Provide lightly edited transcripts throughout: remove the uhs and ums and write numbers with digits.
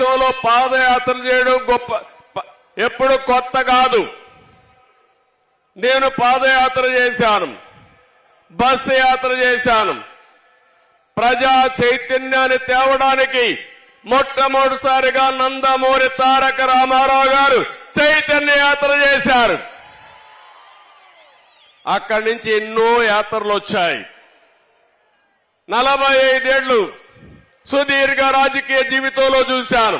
దేశంలో పాదయాత్ర చేయడం ఎప్పుడు కొత్త కాదు. నేను పాదయాత్ర చేశాను, బస్సు యాత్ర చేశాను. ప్రజా చైతన్యాన్ని తేవడానికి మొట్టమొదటిసారిగా నందమూరి తారక రామారావు గారు చైతన్య యాత్ర చేశారు. అక్కడి నుంచి ఎన్నో యాత్రలు వచ్చాయి. 45 ఏళ్లు సుదీర్ఘ రాజకీయ జీవితంలో చూశాను.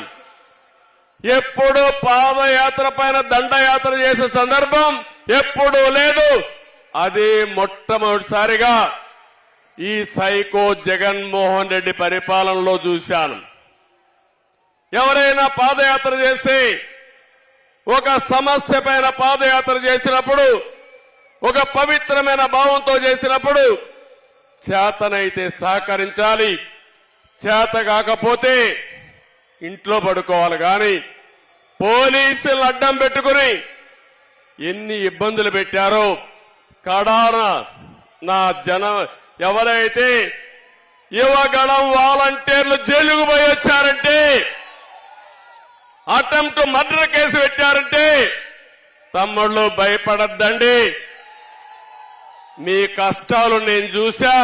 ఎప్పుడు పాదయాత్ర పైన దండయాత్ర చేసే సందర్భం ఎప్పుడూ లేదు. అది మొట్టమొదటిసారిగా ఈ సైకో జగన్మోహన్ రెడ్డి పరిపాలనలో చూశాను. ఎవరైనా పాదయాత్ర చేసి ఒక సమస్య పైన పాదయాత్ర చేసినప్పుడు, ఒక పవిత్రమైన భావంతో చేసినప్పుడు చేతనైతే సహకరించాలి, చేత కాకపోతే ఇంట్లో పడుకోవాలి. కానీ పోలీసులు అడ్డం పెట్టుకుని ఎన్ని ఇబ్బందులు పెట్టారో, కడాన నా ఎవరైతే యువగళం వాలంటీర్లు జైలుకు పోయి వచ్చారంటే, అటెంప్ట్ మర్డర్ కేసు పెట్టారంటే తమ్ముళ్ళు భయపడద్దండి. మీ కష్టాలు నేను చూసా.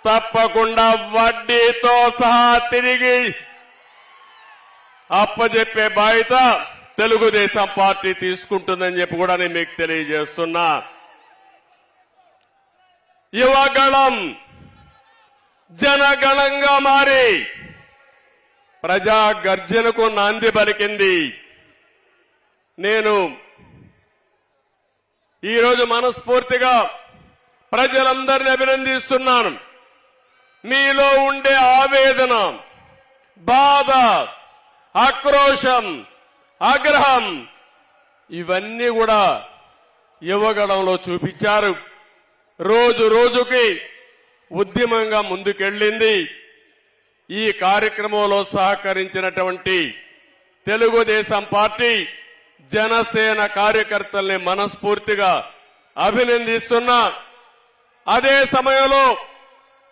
తప్పకుండా వడ్డీతో సహా తిరిగి అప్పజెప్పే బాధ్యత తెలుగుదేశం పార్టీ తీసుకుంటుందని చెప్పి కూడా నేను మీకు తెలియజేస్తున్నా. యువగళం జనగణంగా మారి ప్రజా గర్జనకు నాంది పలికింది. నేను ఈరోజు మనస్ఫూర్తిగా ప్రజలందరినీ అభినందిస్తున్నాను. మీలో ఉండే ఆవేదన, బాధ, ఆక్రోశం, ఆగ్రహం ఇవన్నీ కూడా యువగణంలో చూపించారు. రోజు రోజుకి ఉద్యమంగా ముందుకెళ్లింది. ఈ కార్యక్రమంలో సహకరించినటువంటి తెలుగుదేశం పార్టీ, జనసేన కార్యకర్తల్ని మనస్ఫూర్తిగా అభినందిస్తున్నా. అదే సమయంలో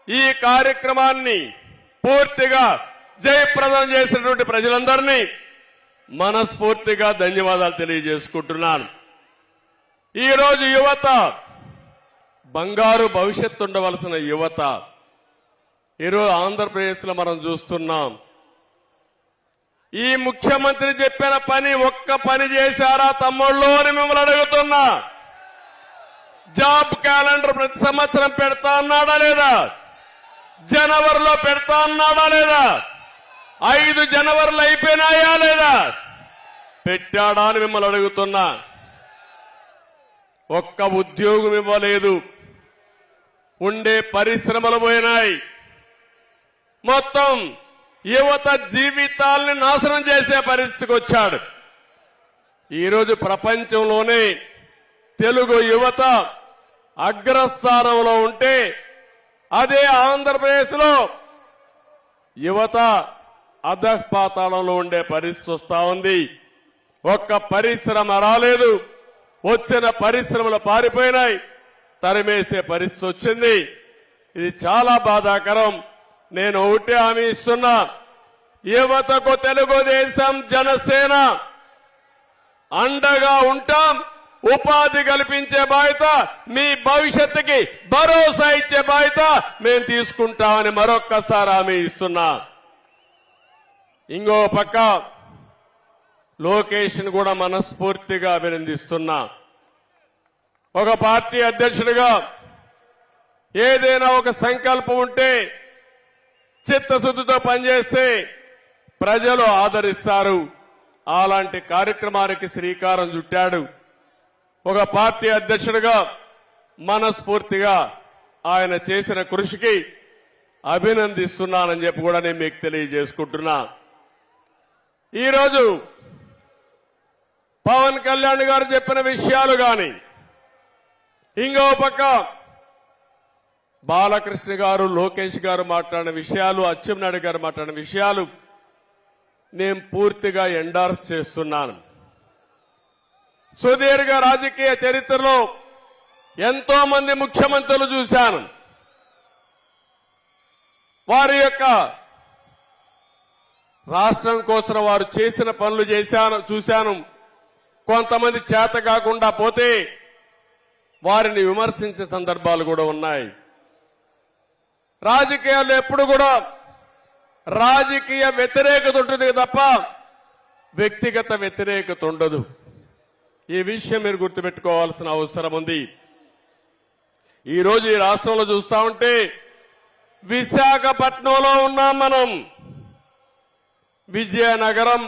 ఈ కార్యక్రమాన్ని పూర్తిగా జయప్రదం చేసినటువంటి ప్రజలందరినీ మనస్ఫూర్తిగా ధన్యవాదాలు తెలియజేసుకుంటున్నాను. ఈరోజు యువత, బంగారు భవిష్యత్తు ఉండవలసిన యువత ఈరోజు ఆంధ్రప్రదేశ్లో మనం చూస్తున్నాం. ఈ ముఖ్యమంత్రి చెప్పిన పని ఒక్క పని చేశారా తమ్ముళ్ళు అని మిమ్మల్ని అడుగుతున్నా. జాబ్ క్యాలెండర్ ప్రతి సంవత్సరం పెడతా అన్నాడా లేదా? జనవరిలో పెడతా అన్నాడా లేదా? 5 జనవరిలో అయిపోయినాయా లేదా? పెట్టాడా అని మిమ్మల్ని అడుగుతున్నా. ఒక్క ఉద్యోగం ఇవ్వలేదు. ఉండే పరిశ్రమలు పోయినాయి. మొత్తం యువత జీవితాల్ని నాశనం చేసే పరిస్థితికి వచ్చాడు. ఈరోజు ప్రపంచంలోనే తెలుగు యువత అగ్రస్థానంలో ఉంటే, అదే ఆంధ్రప్రదేశ్లో యువత అధఃపాతాళంలో ఉండే పరిస్థితి వస్తా ఉంది. ఒక్క పరిశ్రమ రాలేదు. వచ్చిన పరిశ్రమలు పారిపోయినాయి. తరిమేసే పరిస్థితి వచ్చింది. ఇది చాలా బాధాకరం. నేను ఒకటే హామీ ఇస్తున్నా, యువతకు తెలుగుదేశం జనసేన అండగా ఉంటాం. ఉపాధి కల్పించే బాధ్యత, మీ భవిష్యత్తుకి భరోసా ఇచ్చే బాధ్యత మేము తీసుకుంటామని మరొక్కసారి హామీ ఇస్తున్నా. ఇంకో పక్క లోకేష్ ని కూడా మనస్ఫూర్తిగా అభినందిస్తున్నా. ఒక పార్టీ అధ్యక్షుడిగా ఏదైనా ఒక సంకల్పం ఉంటే చిత్తశుద్ధితో పనిచేస్తే ప్రజలు ఆదరిస్తారు. అలాంటి కార్యక్రమానికి శ్రీకారం చుట్టాడు. ఒక పార్టీ అధ్యక్షుడిగా మనస్ఫూర్తిగా ఆయన చేసిన కృషికి అభినందిస్తున్నానని చెప్పి కూడా నేను మీకు తెలియజేసుకుంటున్నా. ఈరోజు పవన్ కళ్యాణ్ గారు చెప్పిన విషయాలు గాని, ఇంకో పక్క బాలకృష్ణ గారు, లోకేష్ గారు మాట్లాడిన విషయాలు, అచ్చెన్నాయుడు గారు మాట్లాడిన విషయాలు నేను పూర్తిగా ఎండార్స్ చేస్తున్నాను. సుదీర్ఘ రాజకీయ చరిత్రలో ఎంతో మంది ముఖ్యమంత్రులు చూశాను. వారి యొక్క రాష్ట్రం కోసం వారు చేసిన పనులు చూశాను. కొంతమంది చేత కాకుండా పోతే వారిని విమర్శించే సందర్భాలు కూడా ఉన్నాయి. రాజకీయాల్లో ఎప్పుడు కూడా రాజకీయ వ్యతిరేకత ఉంటుంది తప్ప వ్యక్తిగత వ్యతిరేకత ఉండదు. ఈ విషయం మీరు గుర్తుపెట్టుకోవాల్సిన అవసరం ఉంది. ఈ రోజు ఈ రాష్ట్రంలో చూస్తా ఉంటే విశాఖపట్నంలో ఉన్నాం మనం. విజయనగరం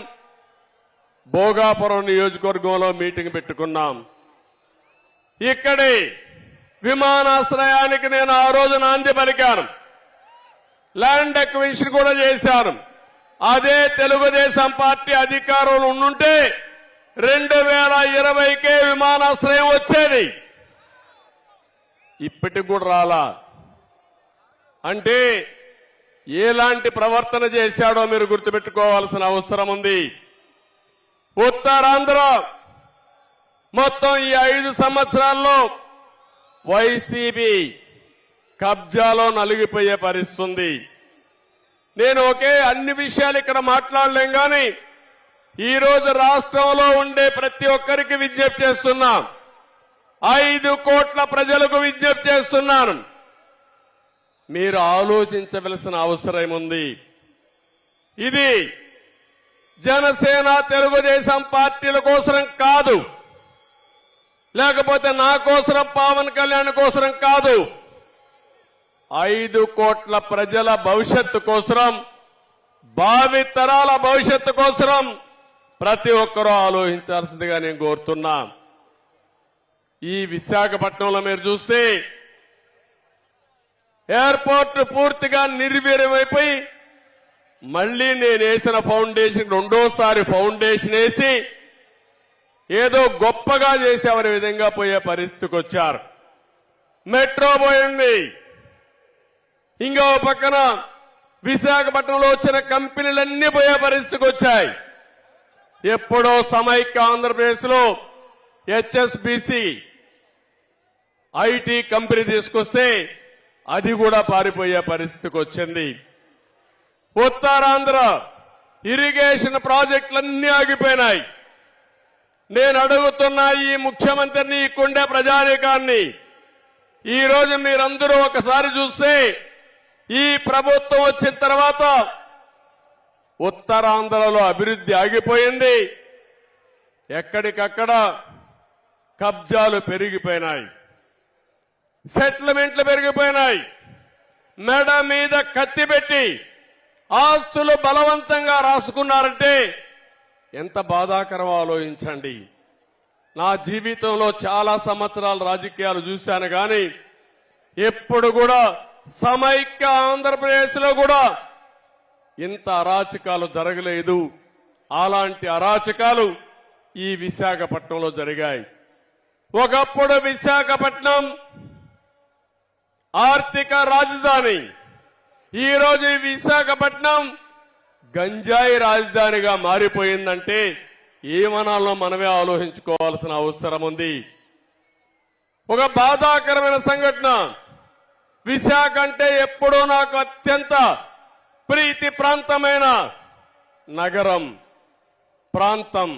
భోగాపురం నియోజకవర్గంలో మీటింగ్ పెట్టుకున్నాం. ఇక్కడే విమానాశ్రయానికి నేను ఆ రోజు నాంది పలికాను. ల్యాండ్ అక్విజిషన్ కూడా చేశాను. అదే తెలుగుదేశం పార్టీ అధికారంలో ఉండుంటే 2020కే విమానాశ్రయం వచ్చేది. ఇప్పటికి కూడా రాలా. అంటే ఎలాంటి ప్రవర్తన చేశాడో మీరు గుర్తుపెట్టుకోవాల్సిన అవసరం ఉంది. ఉత్తరాంధ్ర మొత్తం ఈ 5 సంవత్సరాల్లో వైసీపీ కబ్జాలో నలిగిపోయే పరిస్థితి. నేను అన్ని విషయాలు ఇక్కడ మాట్లాడలేం గాని ఈ రోజు రాష్ట్రంలో ఉండే ప్రతి ఒక్కరికి విజ్ఞప్తి చేస్తున్నా. 5 కోట్ల ప్రజలకు విజ్ఞప్తి చేస్తున్నాను. మీరు ఆలోచించవలసిన అవసరం ఉంది. ఇది జనసేన తెలుగుదేశం పార్టీల కోసం కాదు, లేకపోతే నా కోసం పవన్ కళ్యాణ్ కోసం కాదు. 5 కోట్ల ప్రజల భవిష్యత్తు కోసం, భావి తరాల భవిష్యత్తు కోసం ప్రతి ఒక్కరూ ఆలోచించాల్సిందిగా నేను కోరుతున్నా. ఈ విశాఖపట్నంలో మీరు చూస్తే ఎయిర్పోర్ట్ పూర్తిగా నిర్వీర్యమైపోయి మళ్లీ నేను వేసిన ఫౌండేషన్ రెండోసారి ఫౌండేషన్ వేసి ఏదో గొప్పగా చేసేవారి విధంగా పోయే పరిస్థితికి వచ్చారు. మెట్రో పోయింది. ఇంకో పక్కన విశాఖపట్నంలో వచ్చిన కంపెనీలన్నీ పోయే పరిస్థితికి వచ్చాయి. ఎప్పుడో సమైక్య ఆంధ్రప్రదేశ్ లో హెచ్ఎస్బిసి ఐటీ కంపెనీ తీసుకొస్తే అది కూడా పారిపోయే పరిస్థితికి వచ్చింది. ఉత్తరాంధ్ర ఇరిగేషన్ ప్రాజెక్టులన్నీ ఆగిపోయినాయి. నేను అడుగుతున్న ఈ ముఖ్యమంత్రిని, ఇక్కడుండే ప్రజానీకాన్ని, ఈ రోజు మీరందరూ ఒకసారి చూస్తే ఈ ప్రభుత్వం వచ్చిన తర్వాత ఉత్తరాంధ్రలో అభివృద్ధి ఆగిపోయింది. ఎక్కడికక్కడ కబ్జాలు పెరిగిపోయినాయి, సెటిల్మెంట్లు పెరిగిపోయినాయి. మెడ మీద కత్తి పెట్టి ఆస్తులు బలవంతంగా రాసుకున్నారంటే ఎంత బాధాకరం ఆలోచించండి. నా జీవితంలో చాలా సంవత్సరాలు రాజకీయాలు చూశాను కానీ ఎప్పుడు కూడా సమైక్య ఆంధ్రప్రదేశ్ లో కూడా ఇంత అరాచకాలు జరగలేదు. అలాంటి అరాచకాలు ఈ విశాఖపట్నంలో జరిగాయి. ఒకప్పుడు విశాఖపట్నం ఆర్థిక రాజధాని, ఈ రోజు విశాఖపట్నం గంజాయి రాజధానిగా మారిపోయిందంటే ఏమనాలో మనమే ఆలోచించుకోవాల్సిన అవసరం ఉంది. ఒక బాధాకరమైన సంఘటన. విశాఖ అంటే ఎప్పుడూ నాకు అత్యంత ప్రీతి ప్రాంతమైన నగరం, ప్రాంతం.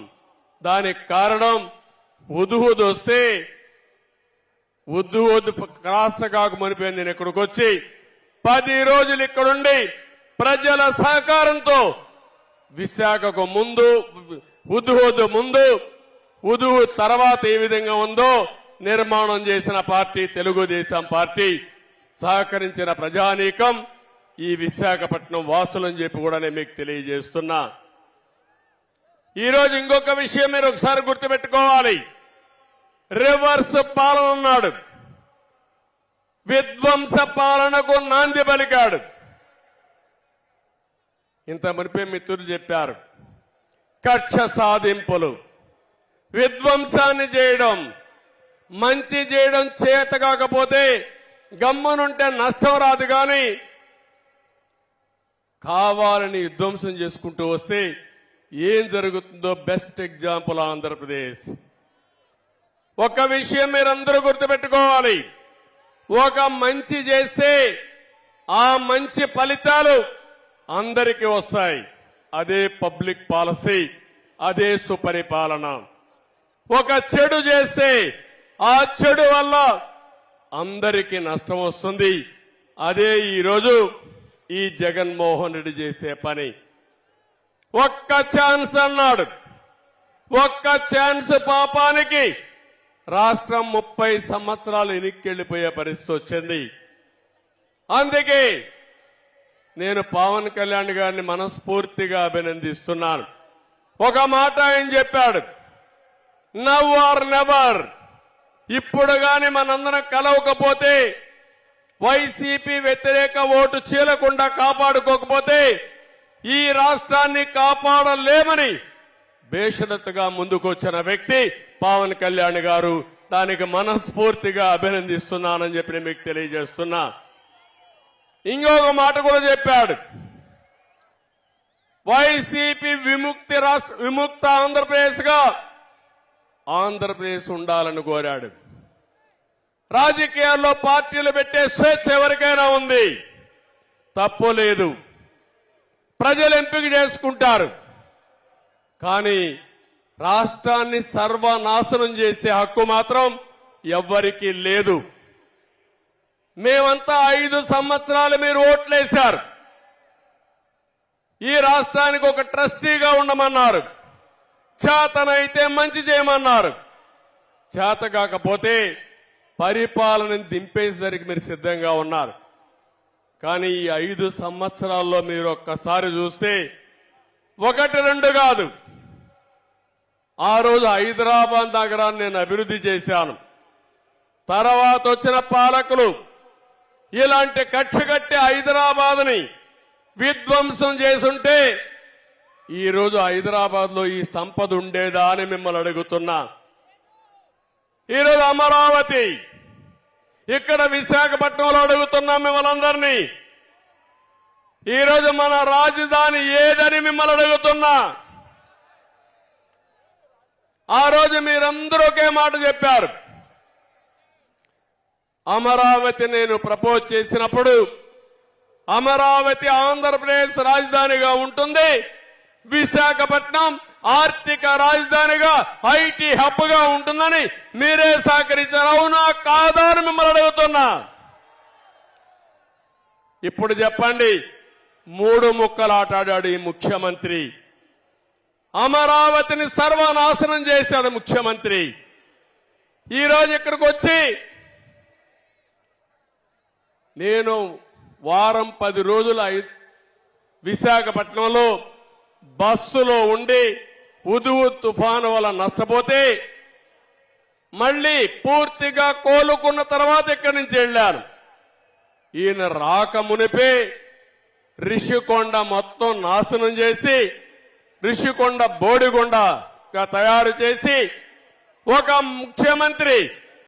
దానికి కారణం ఉదుహుదు వస్తే ఉద్దు క్రాసగాకు మనిపోయింది. నేను ఇక్కడికి వచ్చి 10 రోజులు ఇక్కడుండి ప్రజల సహకారంతో విశాఖకు ముందు, ఉద్దు ముందు, ఉదు తర్వాత ఏ విధంగా ఉందో నిర్మాణం చేసిన పార్టీ తెలుగుదేశం పార్టీ. సహకరించిన ప్రజానీకం ఈ విశాఖపట్నం వాసులని చెప్పి కూడా నేను మీకు తెలియజేస్తున్నా. ఈరోజు ఇంకొక విషయం మీరు ఒకసారి గుర్తుపెట్టుకోవాలి. రివర్స్ పాలన ఉన్నాడు, విధ్వంస పాలనకు నాంది పలికాడు. ఇంత మునిపే మిత్రులు చెప్పారు, కక్ష సాధింపులు, విధ్వంసాన్ని చేయడం, మంచి చేయడం చేత కాకపోతే గమ్మునుంటే నష్టం రాదు. కానీ కావాలని విధ్వంసం చేసుకుంటూ వస్తే ఏం జరుగుతుందో బెస్ట్ ఎగ్జాంపుల్ ఆంధ్రప్రదేశ్. ఒక విషయం మీరందరూ గుర్తుపెట్టుకోవాలి, ఒక మంచి చేస్తే ఆ మంచి ఫలితాలు అందరికీ వస్తాయి. అదే పబ్లిక్ పాలసీ, అదే సుపరిపాలన. ఒక చెడు చేస్తే ఆ చెడు వల్ల అందరికీ నష్టం వస్తుంది. అదే ఈరోజు ఈ జగన్మోహన్ రెడ్డి చేసే పని. ఒక్క ఛాన్స్ అన్నాడు. ఒక్క ఛాన్స్ పాపానికి రాష్ట్రం 30 సంవత్సరాలు వెనక్కెళ్లిపోయే పరిస్థితి వచ్చింది. అందుకే నేను పవన్ కళ్యాణ్ గారిని మనస్ఫూర్తిగా అభినందిస్తున్నాను. ఒక మాట ఆయన చెప్పాడు, నవ్ ఆర్ నెవర్. ఇప్పుడు గాని మనందరం కలవకపోతే, వైసీపీ వ్యతిరేక ఓటు చీలకుండా కాపాడుకోకపోతే ఈ రాష్ట్రాన్ని కాపాడలేమని బేషరతుగా ముందుకొచ్చిన వ్యక్తి పవన్ కళ్యాణ్ గారు. దానికి మనస్ఫూర్తిగా అభినందిస్తున్నానని చెప్పి నేను మీకు తెలియజేస్తున్నా. ఇంకొక మాట కూడా చెప్పాడు, వైసీపీ విముక్త ఆంధ్రప్రదేశ్ గా ఆంధ్రప్రదేశ్ ఉండాలని కోరాడు. రాజకీయాల్లో పార్టీలు పెట్టే స్వేచ్ఛ ఎవరికైనా ఉంది, తప్పు లేదు, ప్రజలు ఎంపిక చేసుకుంటారు. కానీ రాష్ట్రాన్ని సర్వనాశనం చేసే హక్కు మాత్రం ఎవ్వరికీ లేదు. మేమంతా 5 సంవత్సరాలు మీరు ఓట్లేశారు. ఈ రాష్ట్రానికి ఒక ట్రస్టీగా ఉండమన్నారు. చేతనైతే మంచి చేయమన్నారు. చేత కాకపోతే పరిపాలనని దింపేసేసరికి మీరు సిద్ధంగా ఉన్నారు. కానీ ఈ 5 సంవత్సరాల్లో మీరు ఒక్కసారి చూస్తే 1-2 కాదు. ఆ రోజు హైదరాబాద్ నగరాన్ని నేను అభివృద్ధి చేశాను. తర్వాత వచ్చిన పాలకులు ఇలాంటి కక్ష కట్టి హైదరాబాద్ ని విధ్వంసం చేసుంటే ఈరోజు హైదరాబాద్ లో ఈ సంపద ఉండేదా అని మిమ్మల్ని అడుగుతున్నా. ఈరోజు అమరావతి, ఇక్కడ విశాఖపట్నంలో అడుగుతున్నాం మిమ్మల్ని అందరినీ. ఈరోజు మన రాజధాని ఏదని మిమ్మల్ని అడుగుతున్నా. ఆ రోజు మీరందరూ ఒకే మాట చెప్పారు. అమరావతి నేను ప్రపోజ్ చేసినప్పుడు అమరావతి ఆంధ్రప్రదేశ్ రాజధానిగా ఉంటుంది, విశాఖపట్నం ఆర్థిక రాజధానిగా ఐటీ హబ్ గా ఉంటుందని మీరే సహకరించారు. అవునా కాదా అని మిమ్మల్ని అడుగుతున్నా. ఇప్పుడు చెప్పండి, 3 ముక్కలు ఆటాడాడు ఈ ముఖ్యమంత్రి. అమరావతిని సర్వనాశనం చేశాడు ముఖ్యమంత్రి. ఈరోజు ఇక్కడికి వచ్చి నేను వారం 10 రోజులు విశాఖపట్నంలో బస్సులో ఉండి ఉదువు తుఫాను వల్ల నష్టపోతే మళ్లీ పూర్తిగా కోలుకున్న తర్వాత ఇక్కడి నుంచి వెళ్లాను. ఈయన రాక మునిపే రిషికొండ మొత్తం నాశనం చేసి రిషికొండ బోడిగొండగా తయారు చేసి ఒక ముఖ్యమంత్రి